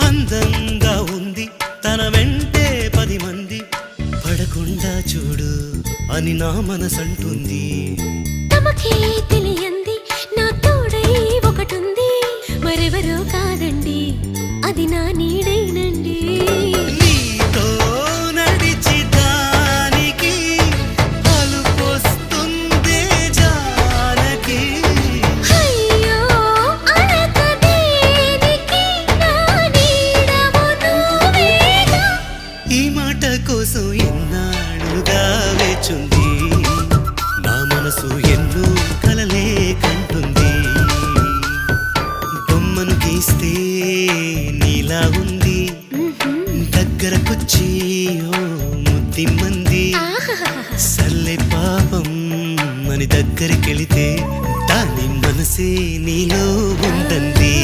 అందంగా ఉంది తన వెంటే 10 మంది పడకుండా చూడు అని నా మనసంటుంది. తమకే తెలియంది నా తోడై ఒకటుంది, మరెవరో కాదండి అది నా నీడైనండి. నీతో నడిచి దానికి అలుపొస్తుందే జానకి. అయ్యో అనక దేనికి నా నీడవు నువ్వేగా. ఈ మాట కోసం ఎన్నాళ్ళుగా వేచుంది నా మనసు, ఎన్నో కలలే కంటుంది. బొమ్మను గీస్తే నీలా ఉంది, దగ్గరకొచ్చి ఓ ముద్దిమ్మంది. సల్లే పాపం అని దగ్గరికెళితే దాని మనసే నీలో ఉందంది.